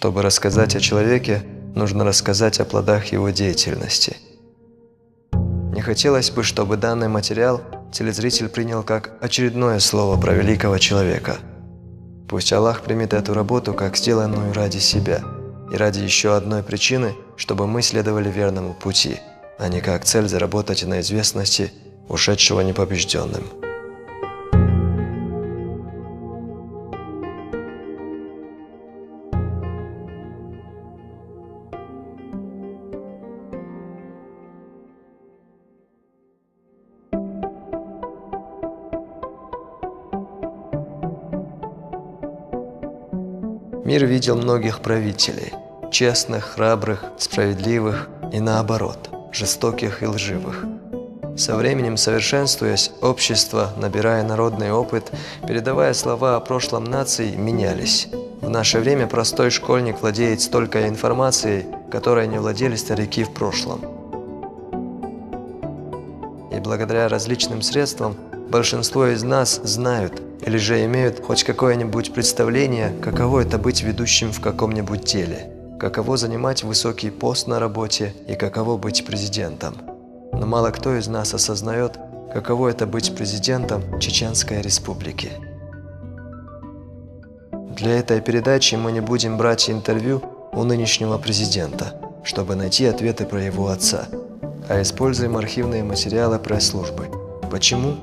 Чтобы рассказать о человеке, нужно рассказать о плодах его деятельности. Не хотелось бы, чтобы данный материал телезритель принял как очередное слово про великого человека. Пусть Аллах примет эту работу как сделанную ради себя и ради еще одной причины, чтобы мы следовали верному пути, а не как цель заработать на известности ушедшего непобежденным. Мир видел многих правителей – честных, храбрых, справедливых и наоборот, жестоких и лживых. Со временем, совершенствуясь, общество, набирая народный опыт, передавая слова о прошлом нации, менялись. В наше время простой школьник владеет столько информацией, которой не владели старики в прошлом. И благодаря различным средствам большинство из нас знают или же имеют хоть какое-нибудь представление, каково это быть ведущим в каком-нибудь деле, каково занимать высокий пост на работе и каково быть президентом. Но мало кто из нас осознает, каково это быть президентом Чеченской Республики. Для этой передачи мы не будем брать интервью у нынешнего президента, чтобы найти ответы про его отца, а используем архивные материалы пресс-службы. Почему?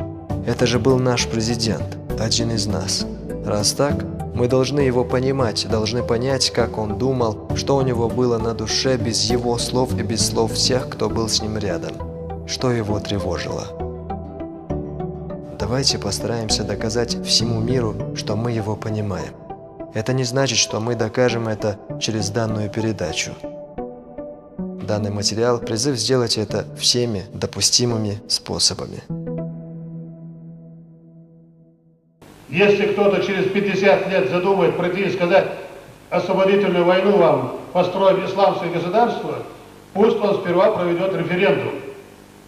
Это же был наш президент, один из нас. Раз так, мы должны его понимать, должны понять, как он думал, что у него было на душе без его слов и без слов всех, кто был с ним рядом, что его тревожило. Давайте постараемся доказать всему миру, что мы его понимаем. Это не значит, что мы докажем это через данную передачу. Данный материал – призыв сделать это всеми допустимыми способами. Если кто-то через 50 лет задумает прийти и сказать освободительную войну вам, построим исламское государство, пусть он сперва проведет референдум.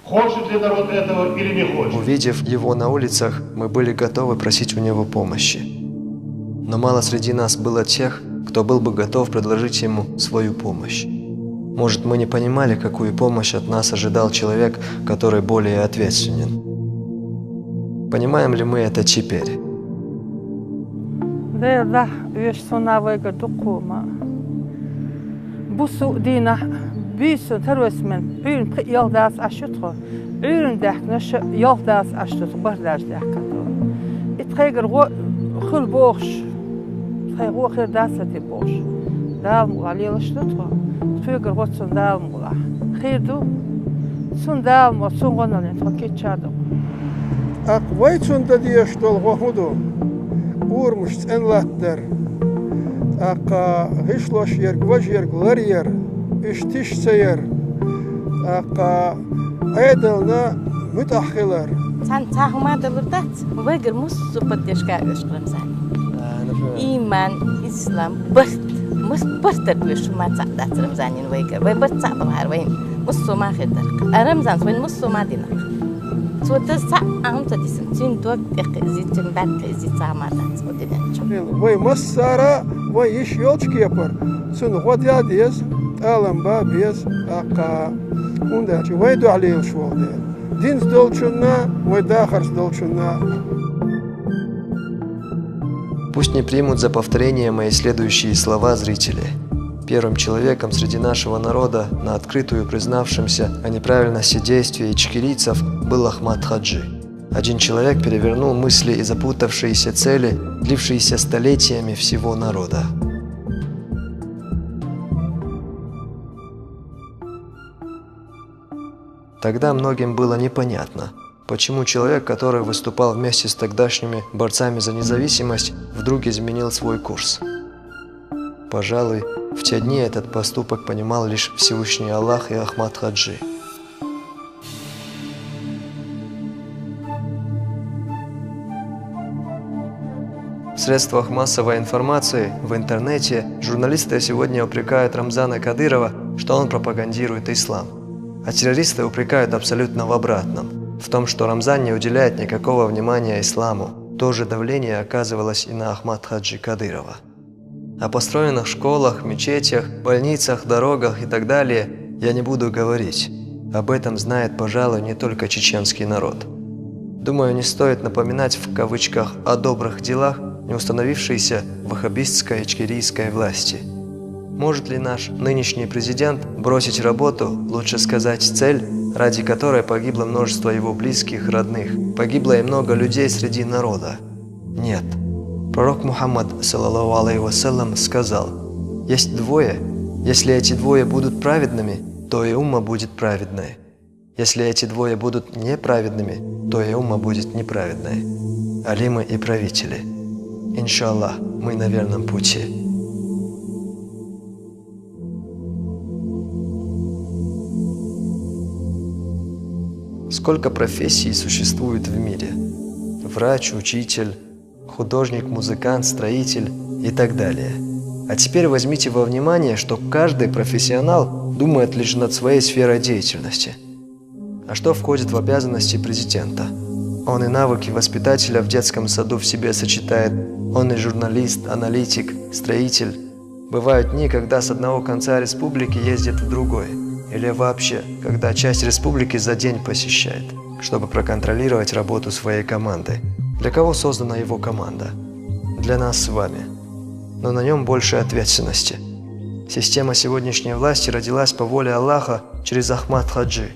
Хочет ли народ этого или не хочет? Увидев его на улицах, мы были готовы просить у него помощи. Но мало среди нас было тех, кто был бы готов предложить ему свою помощь. Может, мы не понимали, какую помощь от нас ожидал человек, который более ответственен. Понимаем ли мы это теперь? Değerli üyesunavı dokuma. Bu suudina büyüsü terörismen büyün yoldas aşıtı. Ürün dehneş yoldas aşıtı bardaj dehkato. İtqeger xul boş. Xeygo xir dasati boş. Dal muğalil aşıtı. Tüger gotsun dal muğla. Xirdu sun dal mu sun gonalin fakitçadı. Akvayçun da diye ştol gohudu. Urmuş enlattır. Aka hışloş yer, gvaj yer, glar yer, iştiş seyer. Aka aydılna müteahhiler. Sen tahmadılı da vegir musu patyaşka öşkürüm sen. İman, İslam, bırt öşüma çağdatırım senin vegir. Ve bırt çağdım her veyin. Musu mahirdir. Aramzan soyun musu madinak. Suatu saat am tadi sentin dua ekizit bat ekizit samadan sodinen. Vay masara, vay iş yolçuk yapar. Sun godiya diyez, alam babiyez, aka unda. Vay dualiyel şu oldu. Dins dolçunna, vay dahars dolçunna. Пусть не примут за повторение мои следующие слова зрители. Первым человеком среди нашего народа, на открытую признавшимся о неправильности действий ичкерийцев, был Ахмад Хаджи. Один человек перевернул мысли и запутавшиеся цели, длившиеся столетиями всего народа. Тогда многим было непонятно, почему человек, который выступал вместе с тогдашними борцами за независимость, вдруг изменил свой курс. Пожалуй, в те дни этот поступок понимал лишь Всевышний Аллах и Ахмад Хаджи. В средствах массовой информации, в интернете, журналисты сегодня упрекают Рамзана Кадырова, что он пропагандирует ислам. А террористы упрекают абсолютно в обратном, в том, что Рамзан не уделяет никакого внимания исламу. То же давление оказывалось и на Ахмад Хаджи Кадырова. О построенных школах, мечетях, больницах, дорогах и так далее я не буду говорить. Об этом знает, пожалуй, не только чеченский народ. Думаю, не стоит напоминать в кавычках о добрых делах не установившейся ваххабистской ичкерийской власти. Может ли наш нынешний президент бросить работу, лучше сказать цель, ради которой погибло множество его близких, родных, погибло и много людей среди народа? Нет. Пророк Мухаммад, саллаллаху алейхи вассалям, сказал: «Есть двое, если эти двое будут праведными, то и умма будет праведной. Если эти двое будут неправедными, то и умма будет неправедной. Алимы и правители. Иншаллах, мы на верном пути». Сколько профессий существует в мире? Врач, учитель, художник, музыкант, строитель и так далее. А теперь возьмите во внимание, что каждый профессионал думает лишь над своей сферой деятельности. А что входит в обязанности президента? Он и навыки воспитателя в детском саду в себе сочетает. Он и журналист, аналитик, строитель. Бывают дни, когда с одного конца республики ездит в другой. Или вообще, когда часть республики за день посещает, чтобы проконтролировать работу своей команды. Для кого создана его команда? Для нас с вами. Но на нем больше ответственности. Система сегодняшней власти родилась по воле Аллаха через Ахмад Хаджи.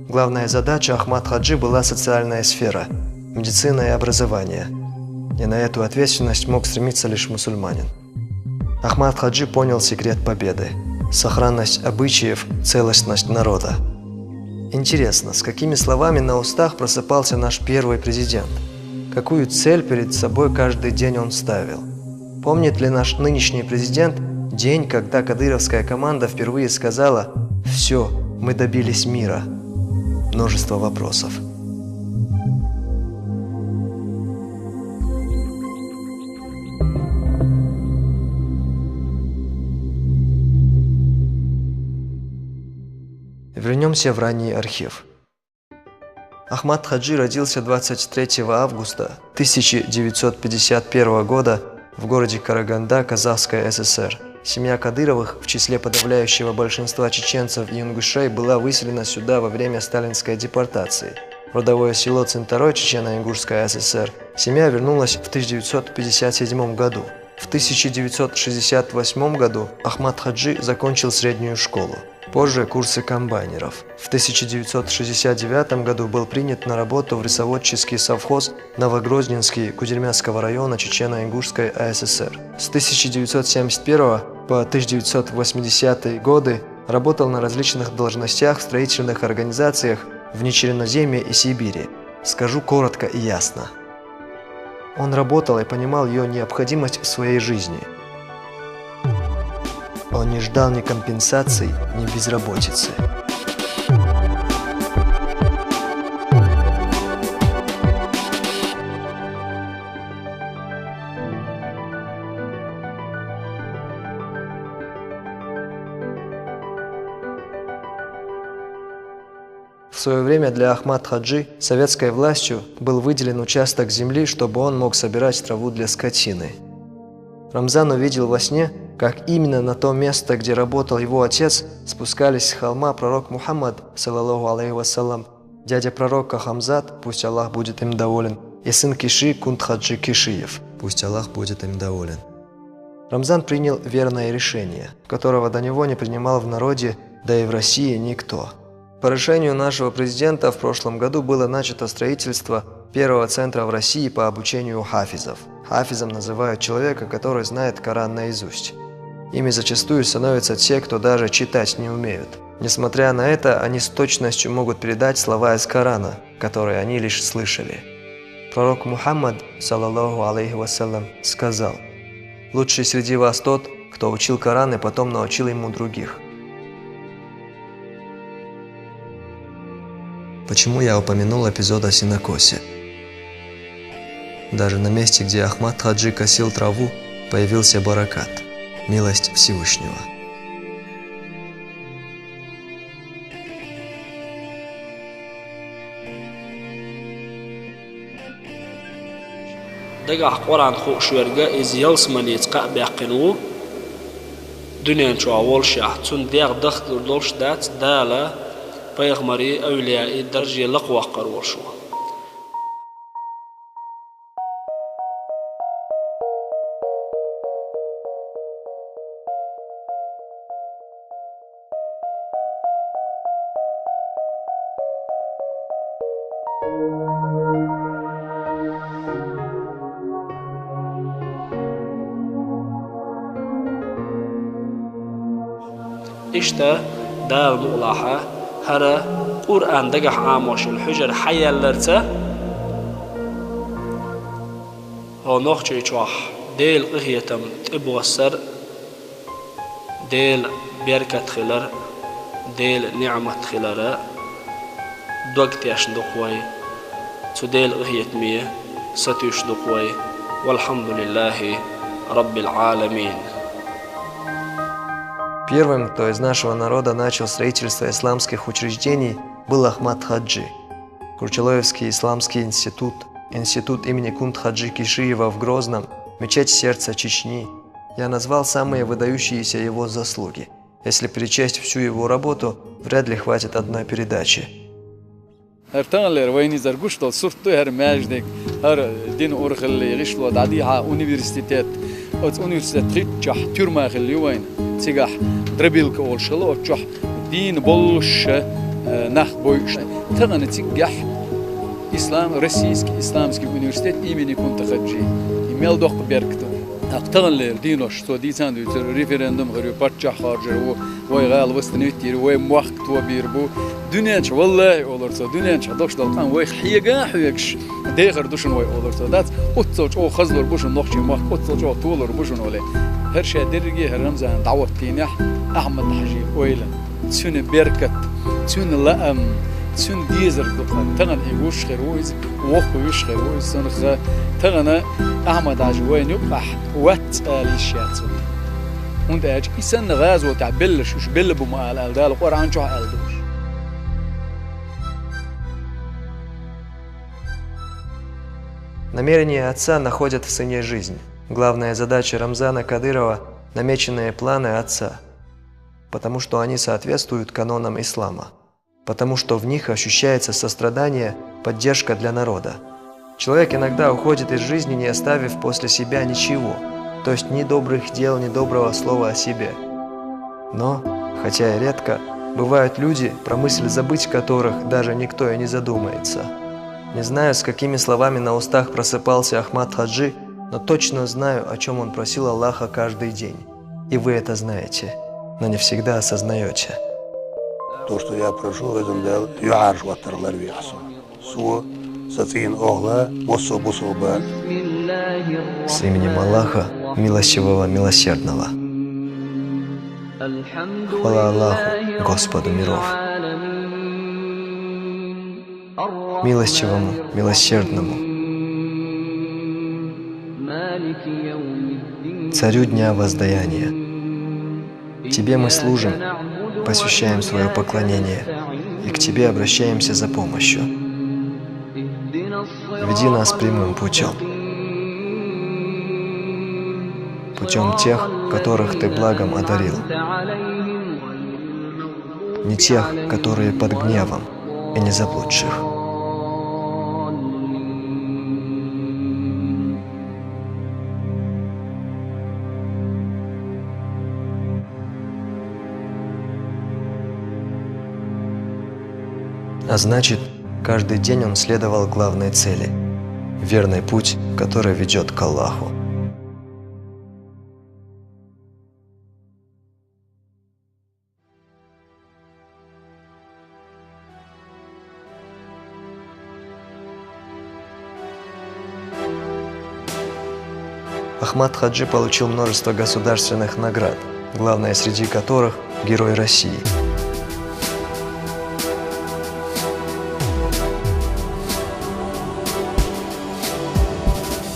Главная задача Ахмад Хаджи была социальная сфера, медицина и образование. И на эту ответственность мог стремиться лишь мусульманин. Ахмад Хаджи понял секрет победы. Сохранность обычаев, целостность народа. Интересно, с какими словами на устах просыпался наш первый президент? Какую цель перед собой каждый день он ставил? Помнит ли наш нынешний президент день, когда кадыровская команда впервые сказала: «Все, мы добились мира»? Множество вопросов. Вернемся в ранний архив. Ахмад Хаджи родился 23 августа 1951 года в городе Караганда, Казахская ССР. Семья Кадыровых, в числе подавляющего большинства чеченцев и ингушей, была выселена сюда во время сталинской депортации. Родовое село Цинтарой, Чечено-Ингушская ССР. Семья вернулась в 1957 году. В 1968 году Ахмад Хаджи закончил среднюю школу. Позже курсы комбайнеров. В 1969 году был принят на работу в рисоводческий совхоз Новогрозненский Кудермянского района Чечено-Ингушской АССР. С 1971 по 1980 годы работал на различных должностях в строительных организациях в Нечерноземье и Сибири. Скажу коротко и ясно. Он работал и понимал ее необходимость в своей жизни. Он не ждал ни компенсаций, ни безработицы. В свое время для Ахмад Хаджи советской властью был выделен участок земли, чтобы он мог собирать траву для скотины. Рамзан увидел во сне, как именно на то место, где работал его отец, спускались с холма пророк Мухаммад, саллаллаху алейхи вассалям, дядя пророка Хамзат, пусть Аллах будет им доволен, и сын Киши Кунт Хаджи Кишиев, пусть Аллах будет им доволен. Рамзан принял верное решение, которого до него не принимал в народе, да и в России никто. По решению нашего президента в прошлом году было начато строительство первого центра в России по обучению хафизов. Хафизом называют человека, который знает Коран наизусть. Ими зачастую становятся те, кто даже читать не умеют. Несмотря на это, они с точностью могут передать слова из Корана, которые они лишь слышали. Пророк Мухаммад, саллаллаху алейхи вассалям, сказал: «Лучший среди вас тот, кто учил Коран и потом научил ему других». Почему я упомянул эпизод о сенокосе? Даже на месте, где Ахмад Хаджи косил траву, появился баракат – милость Всевышнего. دقح قرآن خو شوارجا إزيال سماليت قا بيقنو دنيا شو أول شيء تون دير دخل دولش دات دالة بيغمري أولياء الدرجة لقوة قروشوا إشتا دال مغلاحة هرا قرآن دقح عاموش الحجر حيا اللرتا هو نوخجي چوح ديل قهيتم تبغى السر ديل بيركة خلر ديل نعمة خلر دوقت يشدقوي تو ديل قهيت مية ستيشدقوي والحمد لله رب العالمين. Первым, кто из нашего народа начал строительство исламских учреждений, был Ахмад Хаджи. Курчалоевский исламский институт, институт имени Кунт-Хаджи Кишиева в Грозном, мечеть сердца Чечни. Я назвал самые выдающиеся его заслуги. Если перечесть всю его работу, вряд ли хватит одной передачи. ارتغلر وين زرقشتل صرت هر ماجدك هر دين أورخل يغشلو دعديها أونيفرسيتات أونيفرسيتات تجح تورما خلي وين تجح دربيلك أول شلو تجح دين بولش نخ بويش تغنى تجح إسلام روسيسكي إسلامسكي أونيفرسيتات إيماني كنت خدجي إيميل دوق بيركتو أقتغلر دينوش تو دي ساندو ريفرندوم غير باتجح خارجر ويغال وستنوتير وموقت وبيربو دنيانش والله أولرتو دنيانش دوش دلقان ويخ حيجا حيجش ديغر دوشن وي أولرتو دات أتصوج أو خزلر بوشن نخشي ماخ أتصوج أو طولر بوشن ولا هرشة درجة هرمزان دعوة تينيح أحمد حجي ويلا تسون بيركت تسون لأم تسون ديزر دلقان تغن إيوش خيرويز ووقو يوش خيرويز سنخ تغن أحمد حجي وين يبقح وات آليشيات und إسن غازو تعبلش وش بلبو ما الألدال قرآن شو ألدوش. Намерения отца находят в сыне жизнь. Главная задача Рамзана Кадырова – намеченные планы отца, потому что они соответствуют канонам ислама, потому что в них ощущается сострадание, поддержка для народа. Человек иногда уходит из жизни, не оставив после себя ничего, то есть ни добрых дел, ни доброго слова о себе. Но, хотя и редко, бывают люди, про мысль забыть которых даже никто и не задумается. Не знаю, с какими словами на устах просыпался Ахмад Хаджи, но точно знаю, о чем он просил Аллаха каждый день. И вы это знаете, но не всегда осознаете. То, что я прошу, это дал юарш ваттарлар вясу. Су сацин огла мосо бусулба. С именем Аллаха, милостивого, милосердного. Хвала Аллаху, Господу миров. Милостивому, милосердному, Царю дня воздаяния. Тебе мы служим, посвящаем свое поклонение, и к Тебе обращаемся за помощью. Веди нас прямым путем, путем тех, которых Ты благом одарил, не тех, которые под гневом, и не заблудших. А значит, каждый день он следовал главной цели – верный путь, который ведет к Аллаху. Ахмад Хаджи получил множество государственных наград, главная среди которых – Герой России.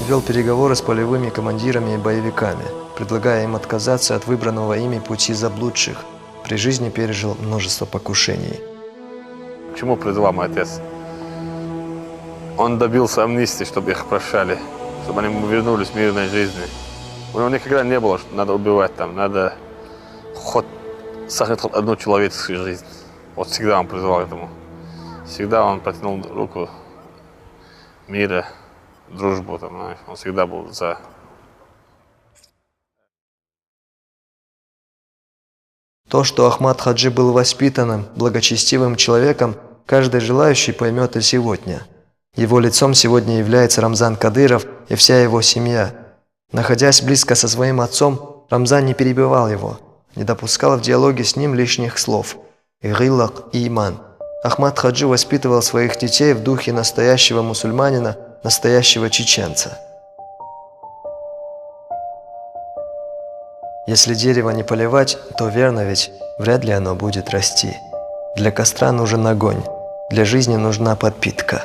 Вел переговоры с полевыми командирами и боевиками, предлагая им отказаться от выбранного ими пути заблудших. При жизни пережил множество покушений. К чему призвал мой отец? Он добился амнистии, чтобы их прощали, чтобы они вернулись в мирной жизни. У него никогда не было, что надо убивать там, надо хоть сохранить хоть одну человеческую жизнь. Вот всегда он призывал к этому. Всегда он протянул руку мира, дружбу, там, знаешь, он всегда был за. То, что Ахмад Хаджи был воспитанным, благочестивым человеком, каждый желающий поймет и сегодня. Его лицом сегодня является Рамзан Кадыров и вся его семья. Находясь близко со своим отцом, Рамзан не перебивал его, не допускал в диалоге с ним лишних слов. Игиллак и иман. Ахмад Хаджи воспитывал своих детей в духе настоящего мусульманина, настоящего чеченца. Если дерево не поливать, то верно ведь, вряд ли оно будет расти. Для костра нужен огонь, для жизни нужна подпитка.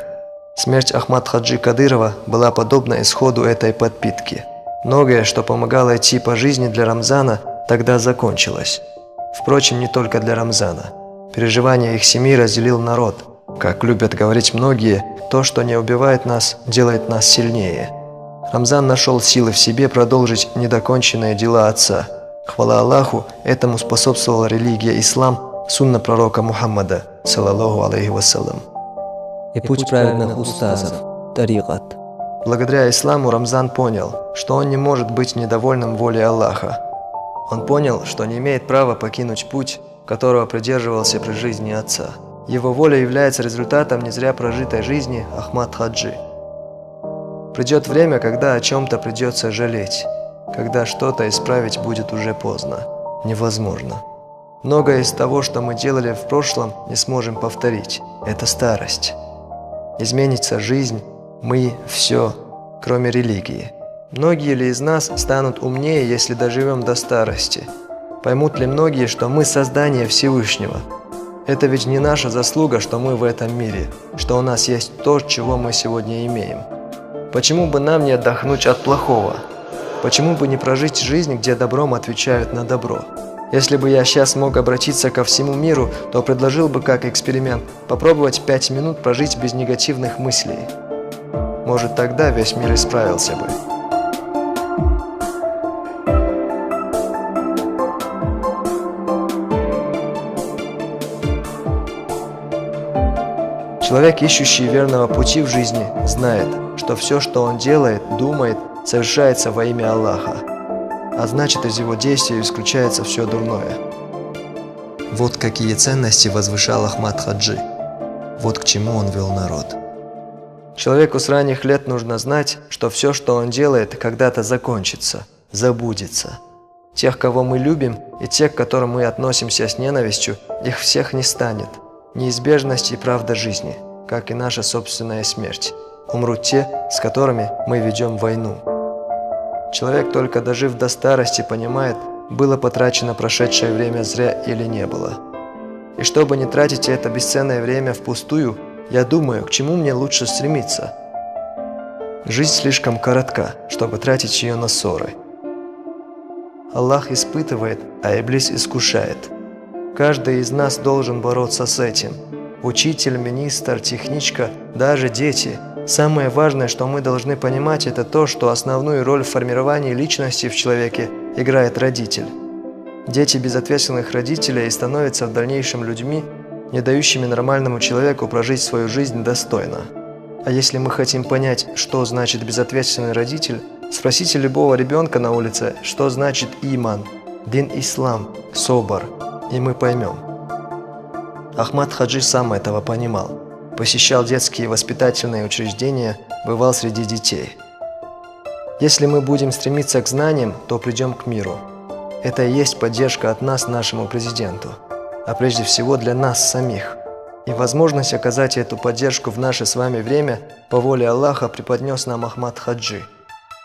Смерть Ахмад Хаджи Кадырова была подобна исходу этой подпитки. Многое, что помогало идти по жизни для Рамзана, тогда закончилось. Впрочем, не только для Рамзана. Переживания их семьи разделил народ. Как любят говорить многие, то, что не убивает нас, делает нас сильнее. Рамзан нашел силы в себе продолжить недоконченные дела отца. Хвала Аллаху, этому способствовала религия ислам, сунна пророка Мухаммада, саллаллаху алейхи вассалям. И путь праведных устазов, тарикат. Благодаря исламу Рамзан понял, что он не может быть недовольным волей Аллаха. Он понял, что не имеет права покинуть путь, которого придерживался при жизни отца. Его воля является результатом не зря прожитой жизни Ахмад Хаджи. Придет время, когда о чем-то придется жалеть, когда что-то исправить будет уже поздно, невозможно. Многое из того, что мы делали в прошлом, не сможем повторить. Это старость. Изменится жизнь, мы, все, кроме религии. Многие ли из нас станут умнее, если доживем до старости? Поймут ли многие, что мы создание Всевышнего? Это ведь не наша заслуга, что мы в этом мире, что у нас есть то, чего мы сегодня имеем. Почему бы нам не отдохнуть от плохого? Почему бы не прожить жизнь, где добром отвечают на добро? Если бы я сейчас мог обратиться ко всему миру, то предложил бы как эксперимент попробовать 5 минут прожить без негативных мыслей. Может, тогда весь мир исправился бы. Человек, ищущий верного пути в жизни, знает, что все, что он делает, думает, совершается во имя Аллаха. А значит, из его действий исключается все дурное. Вот какие ценности возвышал Ахмад Хаджи. Вот к чему он вел народ. Человеку с ранних лет нужно знать, что все, что он делает, когда-то закончится, забудется. Тех, кого мы любим, и тех, к которым мы относимся с ненавистью, их всех не станет. Неизбежность и правда жизни, как и наша собственная смерть. Умрут те, с которыми мы ведем войну. Человек, только дожив до старости, понимает, было потрачено прошедшее время зря или не было. И чтобы не тратить это бесценное время впустую, я думаю, к чему мне лучше стремиться. Жизнь слишком коротка, чтобы тратить ее на ссоры. Аллах испытывает, а Иблис искушает. Каждый из нас должен бороться с этим. Учитель, министр, техничка, даже дети. Самое важное, что мы должны понимать, это то, что основную роль в формировании личности в человеке играет родитель. Дети безответственных родителей становятся в дальнейшем людьми, не дающими нормальному человеку прожить свою жизнь достойно. А если мы хотим понять, что значит безответственный родитель, спросите любого ребенка на улице, что значит иман, дин ислам, собор, и мы поймем. Ахмад Хаджи сам этого понимал. Посещал детские воспитательные учреждения, бывал среди детей. Если мы будем стремиться к знаниям, то придем к миру. Это и есть поддержка от нас нашему президенту, а прежде всего для нас самих. И возможность оказать эту поддержку в наше с вами время по воле Аллаха преподнес нам Ахмад Хаджи.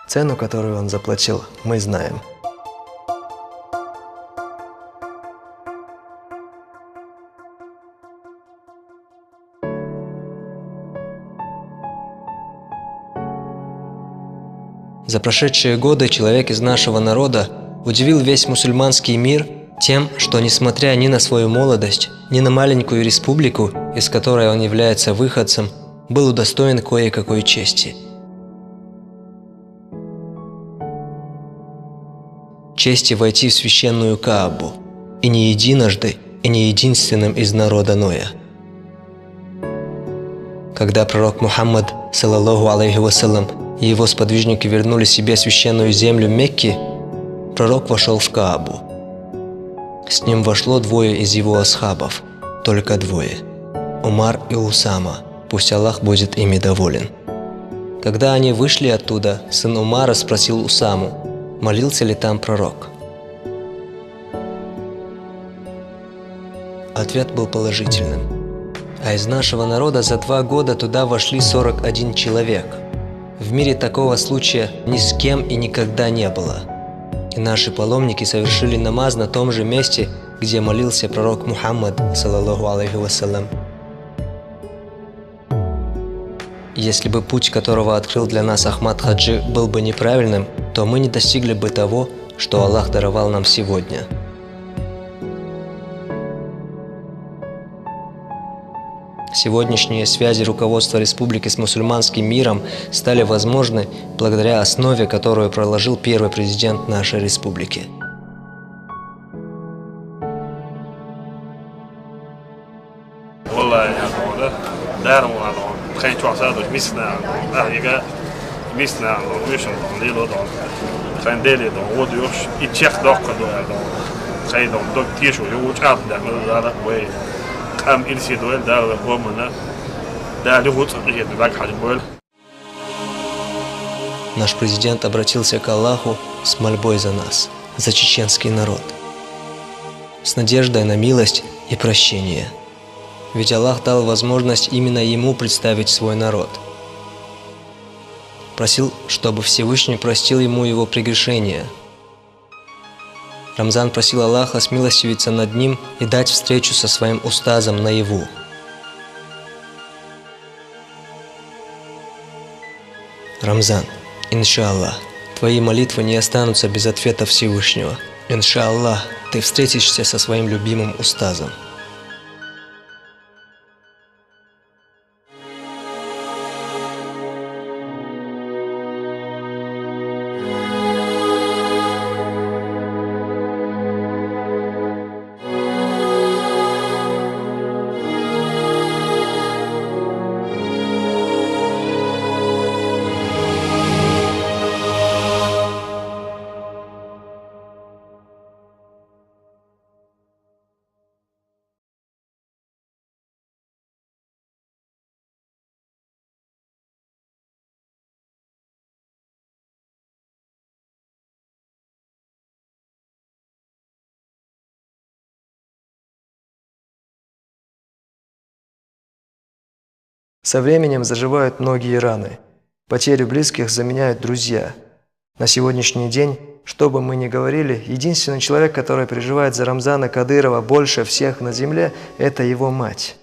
Цену, которую он заплатил, мы знаем. За прошедшие годы человек из нашего народа удивил весь мусульманский мир тем, что, несмотря ни на свою молодость, ни на маленькую республику, из которой он является выходцем, был удостоен кое-какой чести. Чести войти в священную Каабу. и не единожды, и не единственным из народа Ноя. Когда пророк Мухаммад, саллаллаху алейхи вассалям, и его сподвижники вернули себе священную землю Мекки, пророк вошел в Каабу. С ним вошло 2 из его асхабов, только 2 – Умар и Усама, пусть Аллах будет ими доволен. Когда они вышли оттуда, сын Умара спросил Усаму, молился ли там пророк. Ответ был положительным. А из нашего народа за 2 года туда вошли 41 человек. В мире такого случая ни с кем и никогда не было. И наши паломники совершили намаз на том же месте, где молился пророк Мухаммад, саллаллаху алейхи вассалям. Если бы путь, которого открыл для нас Ахмад Хаджи, был бы неправильным, то мы не достигли бы того, что Аллах даровал нам сегодня. Сегодняшние связи руководства республики с мусульманским миром стали возможны благодаря основе, которую проложил первый президент нашей республики. Наш президент обратился к Аллаху с мольбой за нас, за чеченский народ, с надеждой на милость и прощение. Ведь Аллах дал возможность именно ему представить свой народ. Просил, чтобы Всевышний простил ему его прегрешения. Рамзан просил Аллаха смилостивиться над ним и дать встречу со своим устазом наяву. Рамзан, иншаллах, твои молитвы не останутся без ответа Всевышнего. Иншаллах, ты встретишься со своим любимым устазом. Со временем заживают многие раны. Потерю близких заменяют друзья. На сегодняшний день, что бы мы ни говорили, единственный человек, который переживает за Рамзана Кадырова больше всех на земле, это его мать.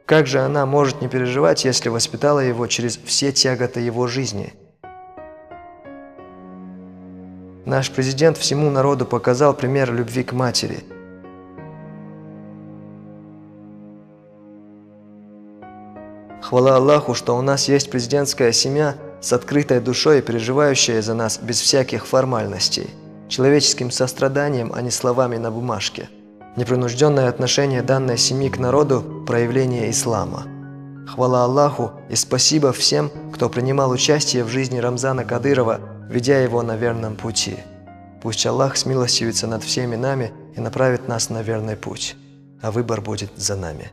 Как же она может не переживать, если воспитала его через все тяготы его жизни? Наш президент всему народу показал пример любви к матери. Хвала Аллаху, что у нас есть президентская семья с открытой душой, переживающая за нас без всяких формальностей, человеческим состраданием, а не словами на бумажке. Непринужденное отношение данной семьи к народу – проявление ислама. Хвала Аллаху и спасибо всем, кто принимал участие в жизни Рамзана Кадырова, ведя его на верном пути. Пусть Аллах смилостивится над всеми нами и направит нас на верный путь, а выбор будет за нами.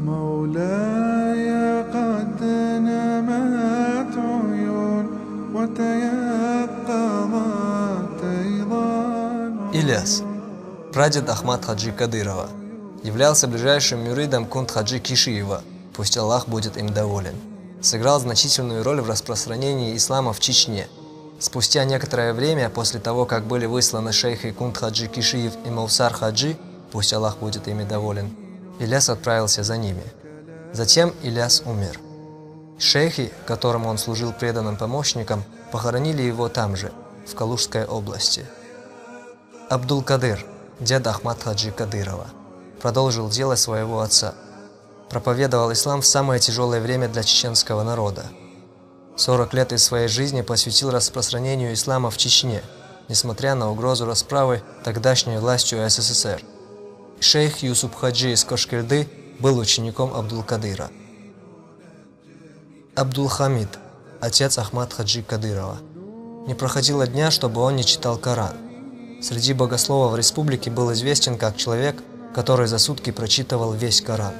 مولاي قد نمت عيون وتيقظت أيضا. Ильяс, прадед Ахмад Хаджи Кадырова, являлся ближайшим мюридом Кунт Хаджи Кишиева, пусть Аллах будет им доволен. Сыграл значительную роль в распространении ислама в Чечне. Спустя некоторое время, после того, как были высланы шейхи Кунт Хаджи Кишиев и Маусар Хаджи, пусть Аллах будет ими доволен, Ильяс отправился за ними. Затем Ильяс умер. Шейхи, которому он служил преданным помощником, похоронили его там же, в Калужской области. Абдул-Кадыр, дед Ахмад Хаджи Кадырова, продолжил дело своего отца. Проповедовал ислам в самое тяжелое время для чеченского народа. 40 лет из своей жизни посвятил распространению ислама в Чечне, несмотря на угрозу расправы тогдашней властью СССР. Шейх Юсуп Хаджи из Кошкильды был учеником Абдул-Кадыра. Абдул-Хамид, отец Ахмад Хаджи Кадырова. Не проходило дня, чтобы он не читал Коран. Среди богословов республики был известен как человек, который за сутки прочитывал весь Коран.